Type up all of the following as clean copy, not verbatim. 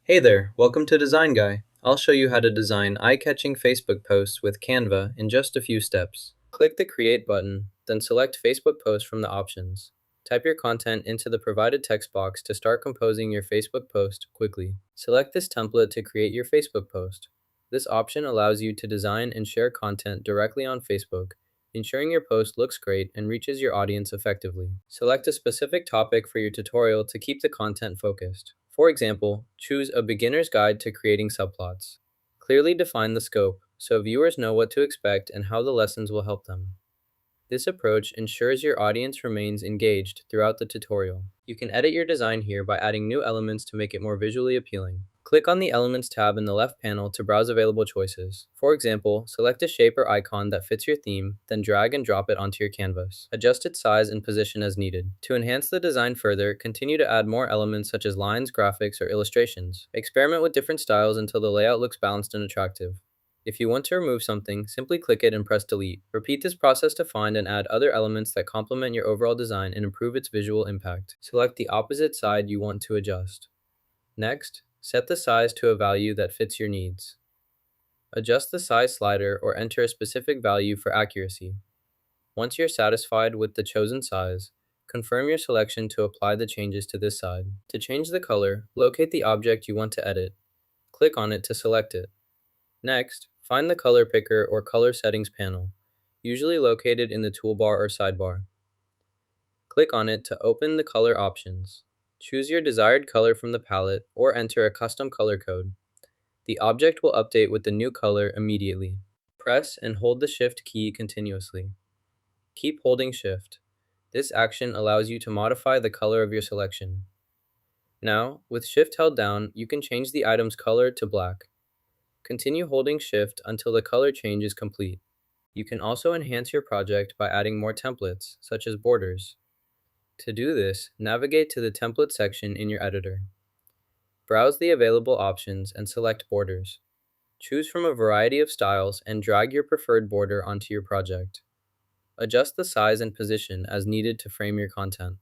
Hey there, welcome to Design Guy. I'll show you how to design eye-catching Facebook posts with Canva in just a few steps. Click the Create button, then select Facebook Post from the options. Type your content into the provided text box to start composing your Facebook post quickly. Select this template to create your Facebook post. This option allows you to design and share content directly on Facebook, ensuring your post looks great and reaches your audience effectively. Select a specific topic for your tutorial to keep the content focused. For example, choose a beginner's guide to creating subplots. Clearly define the scope so viewers know what to expect and how the lessons will help them. This approach ensures your audience remains engaged throughout the tutorial. You can edit your design here by adding new elements to make it more visually appealing. Click on the Elements tab in the left panel to browse available choices. For example, select a shape or icon that fits your theme, then drag and drop it onto your canvas. Adjust its size and position as needed. To enhance the design further, continue to add more elements such as lines, graphics, or illustrations. Experiment with different styles until the layout looks balanced and attractive. If you want to remove something, simply click it and press delete. Repeat this process to find and add other elements that complement your overall design and improve its visual impact. Select the opposite side you want to adjust. Next, set the size to a value that fits your needs. Adjust the size slider or enter a specific value for accuracy. Once you're satisfied with the chosen size, confirm your selection to apply the changes to this side. To change the color, locate the object you want to edit. Click on it to select it. Next, find the color picker or color settings panel, usually located in the toolbar or sidebar. Click on it to open the color options. Choose your desired color from the palette or enter a custom color code. The object will update with the new color immediately. Press and hold the Shift key continuously. Keep holding Shift. This action allows you to modify the color of your selection. Now, with Shift held down, you can change the item's color to black. Continue holding Shift until the color change is complete. You can also enhance your project by adding more templates, such as borders. To do this, navigate to the Template section in your editor. Browse the available options and select Borders. Choose from a variety of styles and drag your preferred border onto your project. Adjust the size and position as needed to frame your content.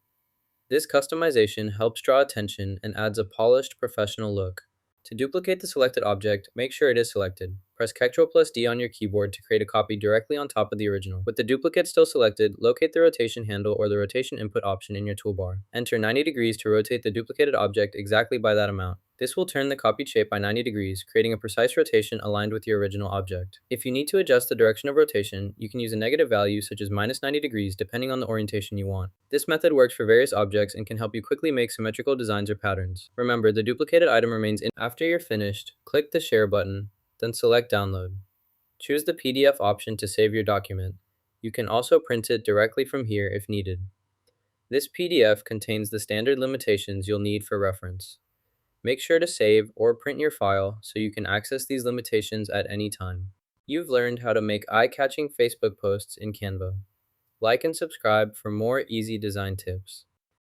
This customization helps draw attention and adds a polished, professional look. To duplicate the selected object, make sure it is selected. Press Ctrl+D on your keyboard to create a copy directly on top of the original. With the duplicate still selected, locate the rotation handle or the rotation input option in your toolbar. Enter 90 degrees to rotate the duplicated object exactly by that amount. This will turn the copied shape by 90 degrees, creating a precise rotation aligned with your original object. If you need to adjust the direction of rotation, you can use a negative value such as -90 degrees depending on the orientation you want. This method works for various objects and can help you quickly make symmetrical designs or patterns. Remember, the duplicated item remains in. After you're finished, click the Share button, then select Download. Choose the PDF option to save your document. You can also print it directly from here if needed. This PDF contains the standard limitations you'll need for reference. Make sure to save or print your file so you can access these limitations at any time. You've learned how to make eye-catching Facebook posts in Canva. Like and subscribe for more easy design tips.